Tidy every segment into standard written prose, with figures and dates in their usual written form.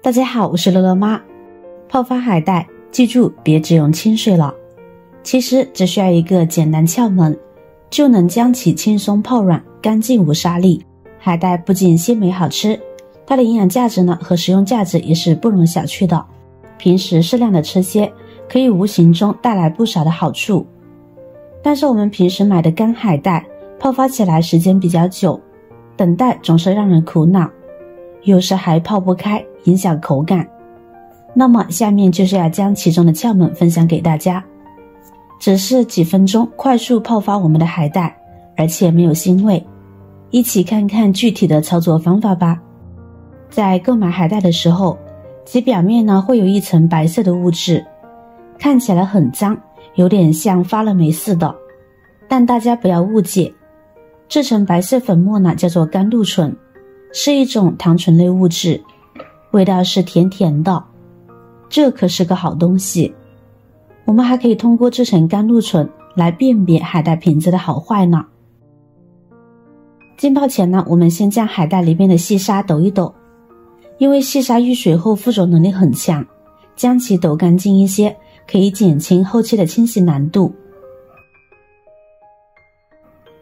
大家好，我是乐乐妈。泡发海带，记住别只用清水了。其实只需要一个简单窍门，就能将其轻松泡软，干净无沙粒。海带不仅鲜美好吃，它的营养价值呢和实用价值也是不容小觑的。平时适量的吃些，可以无形中带来不少的好处。但是我们平时买的干海带，泡发起来时间比较久，等待总是让人苦恼，有时还泡不开，影响口感。那么下面就是要将其中的窍门分享给大家，只是几分钟快速泡发我们的海带，而且没有腥味。一起看看具体的操作方法吧。在购买海带的时候，其表面呢会有一层白色的物质，看起来很脏，有点像发了霉似的。但大家不要误解，这层白色粉末呢叫做甘露醇，是一种糖醇类物质，味道是甜甜的，这可是个好东西。我们还可以通过这层甘露醇来辨别海带品质的好坏呢。浸泡前呢，我们先将海带里边的细沙抖一抖，因为细沙遇水后附着能力很强，将其抖干净一些，可以减轻后期的清洗难度。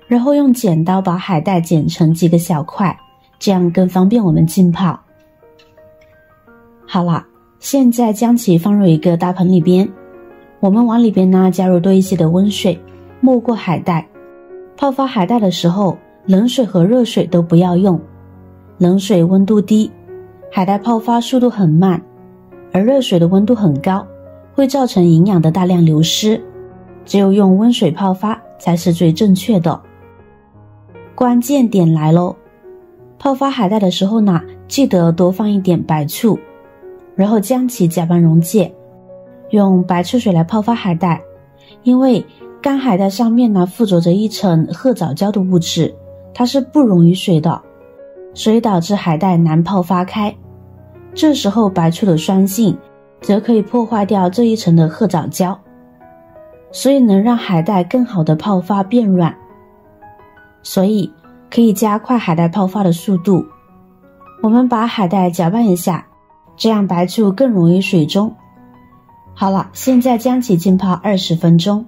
然后用剪刀把海带剪成几个小块，这样更方便我们浸泡。好了，现在将其放入一个大盆里边，我们往里边呢加入多一些的温水，没过海带。泡发海带的时候，冷水和热水都不要用。冷水温度低，海带泡发速度很慢，而热水的温度很高，会造成营养的大量流失。只有用温水泡发才是最正确的。关键点来咯，泡发海带的时候呢，记得多放一点白醋，然后将其搅拌溶解，用白醋水来泡发海带。因为干海带上面呢附着着一层褐藻胶的物质，它是不溶于水的，所以导致海带难泡发开。这时候白醋的酸性则可以破坏掉这一层的褐藻胶，所以能让海带更好的泡发变软，所以可以加快海带泡发的速度。我们把海带搅拌一下，这样白醋更溶于水中。好了，现在将其浸泡20分钟。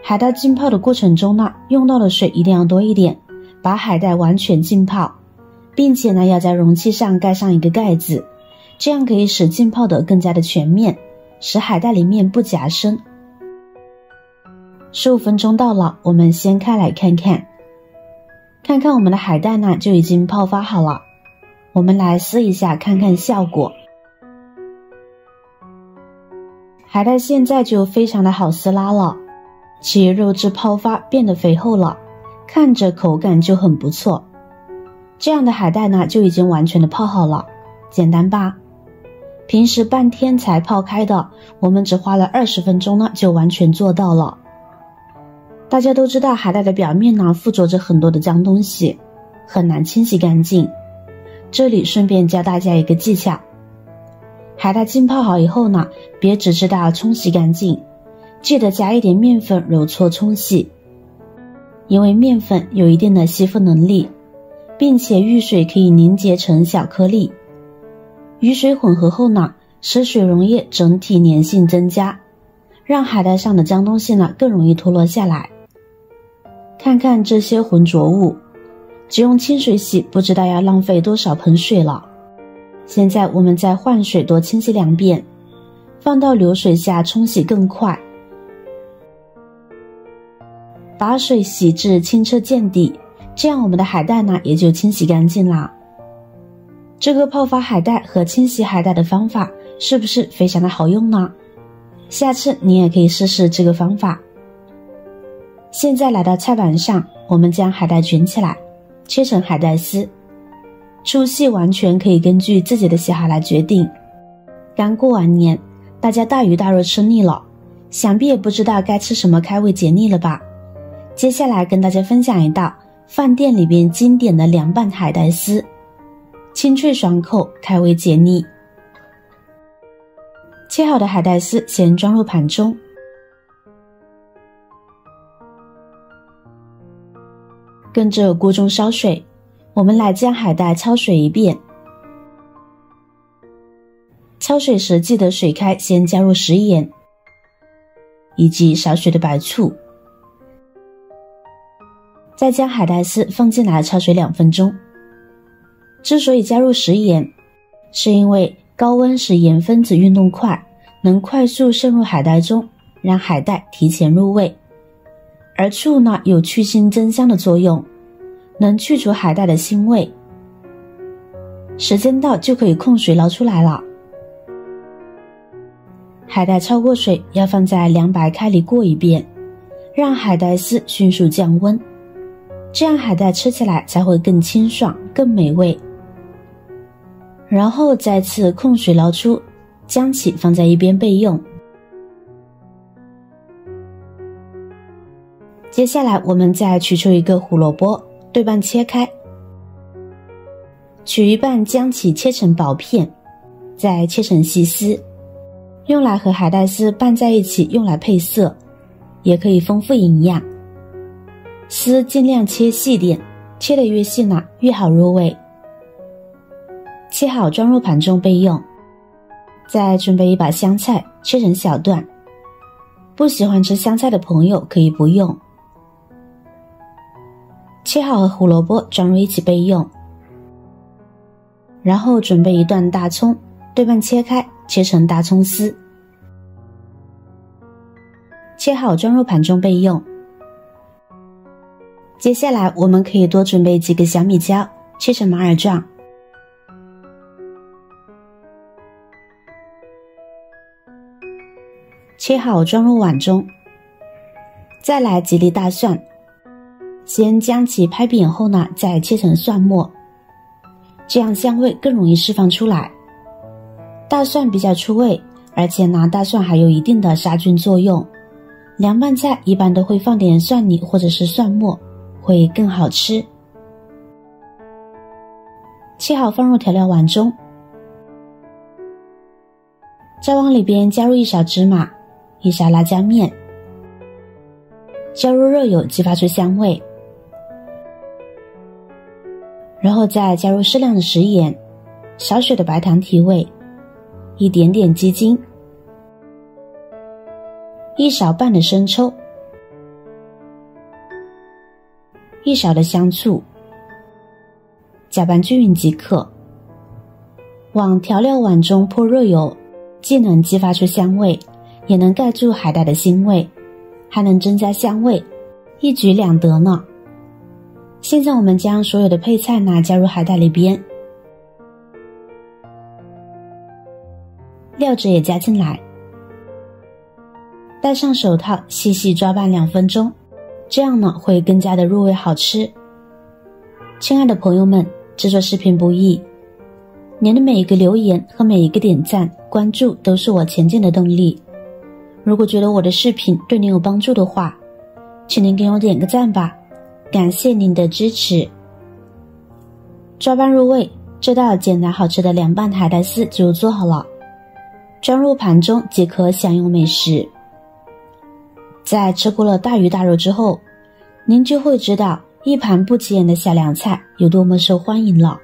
海带浸泡的过程中呢，用到的水一定要多一点，把海带完全浸泡，并且呢要在容器上盖上一个盖子，这样可以使浸泡得更加的全面，使海带里面不夹生。15分钟到了，我们掀开来看看，看看我们的海带呢就已经泡发好了。我们来撕一下看看效果。海带现在就非常的好撕拉了，其肉质泡发变得肥厚了，看着口感就很不错。这样的海带呢就已经完全的泡好了，简单吧？平时半天才泡开的，我们只花了20分钟呢就完全做到了。大家都知道海带的表面呢附着着很多的脏东西，很难清洗干净。这里顺便教大家一个技巧，海带浸泡好以后呢，别只知道冲洗干净，记得加一点面粉揉搓冲洗，因为面粉有一定的吸附能力，并且遇水可以凝结成小颗粒。与水混合后呢，使水溶液整体粘性增加，让海带上的脏东西呢更容易脱落下来。看看这些浑浊物，只用清水洗，不知道要浪费多少盆水了。现在我们再换水多清洗2遍，放到流水下冲洗更快。把水洗至清澈见底，这样我们的海带呢也就清洗干净啦。这个泡发海带和清洗海带的方法是不是非常的好用呢？下次你也可以试试这个方法。现在来到菜板上，我们将海带卷起来，切成海带丝，粗细完全可以根据自己的喜好来决定。刚过完年，大家大鱼大肉吃腻了，想必也不知道该吃什么开胃解腻了吧？接下来跟大家分享一道饭店里边经典的凉拌海带丝，清脆爽口，开胃解腻。切好的海带丝先装入盘中，跟着锅中烧水，我们来将海带焯水一遍，焯水时记得水开先加入食盐以及少许的白醋，再将海带丝放进来焯水2分钟。之所以加入食盐，是因为高温使盐分子运动快，能快速渗入海带中，让海带提前入味。而醋呢，有去腥增香的作用，能去除海带的腥味。时间到就可以控水捞出来了。海带焯过水要放在200开里过一遍，让海带丝迅速降温，这样海带吃起来才会更清爽更美味。然后再次控水捞出，将其放在一边备用。接下来我们再取出一个胡萝卜，对半切开，取一半将其切成薄片，再切成细丝，用来和海带丝拌在一起，用来配色，也可以丰富营养。丝尽量切细点，切得越细呢，越好入味。切好装入盘中备用。再准备一把香菜，切成小段，不喜欢吃香菜的朋友可以不用。切好和胡萝卜装入一起备用。然后准备一段大葱，对半切开，切成大葱丝，切好装入盘中备用。接下来我们可以多准备几个小米椒，切成马耳状，切好装入碗中。再来几粒大蒜，先将其拍扁后呢，再切成蒜末，这样香味更容易释放出来。大蒜比较出味，而且呢，大蒜还有一定的杀菌作用。凉拌菜一般都会放点蒜泥或者是蒜末，会更好吃。切好放入调料碗中，再往里边加入1勺芝麻，1勺辣椒面，加入热油激发出香味，然后再加入适量的食盐，少许的白糖提味，一点点鸡精，1勺半的生抽，1勺的香醋，搅拌均匀即可。往调料碗中泼热油，既能激发出香味，也能盖住海带的腥味，还能增加香味，一举两得呢。现在我们将所有的配菜呢加入海带里边，料汁也加进来，戴上手套细细抓拌2分钟，这样呢会更加的入味好吃。亲爱的朋友们，制作视频不易，您的每一个留言和每一个点赞关注都是我前进的动力。如果觉得我的视频对您有帮助的话，请您给我点个赞吧，感谢您的支持。抓拌入味，这道简单好吃的凉拌海带丝就做好了，装入盘中即可享用美食。在吃过了大鱼大肉之后，您就会知道一盘不起眼的小凉菜有多么受欢迎了。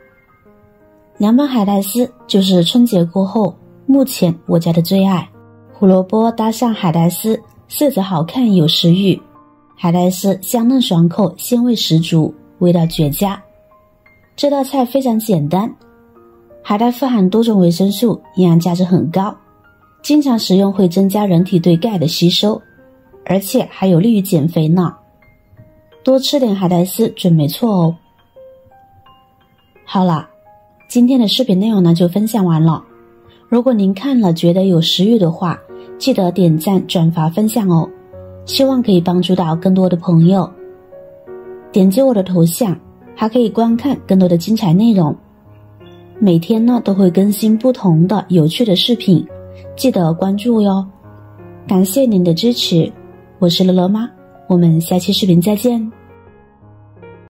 凉拌海带丝就是春节过后目前我家的最爱，胡萝卜搭上海带丝，色泽好看有食欲，海带丝香嫩爽口，鲜味十足，味道绝佳。这道菜非常简单，海带富含多种维生素，营养价值很高，经常食用会增加人体对钙的吸收，而且还有利于减肥呢。多吃点海带丝准没错哦。好了，今天的视频内容呢就分享完了。如果您看了觉得有食欲的话，记得点赞、转发、分享哦，希望可以帮助到更多的朋友。点击我的头像，还可以观看更多的精彩内容。每天呢都会更新不同的有趣的视频，记得关注哟。感谢您的支持，我是乐乐妈，我们下期视频再见。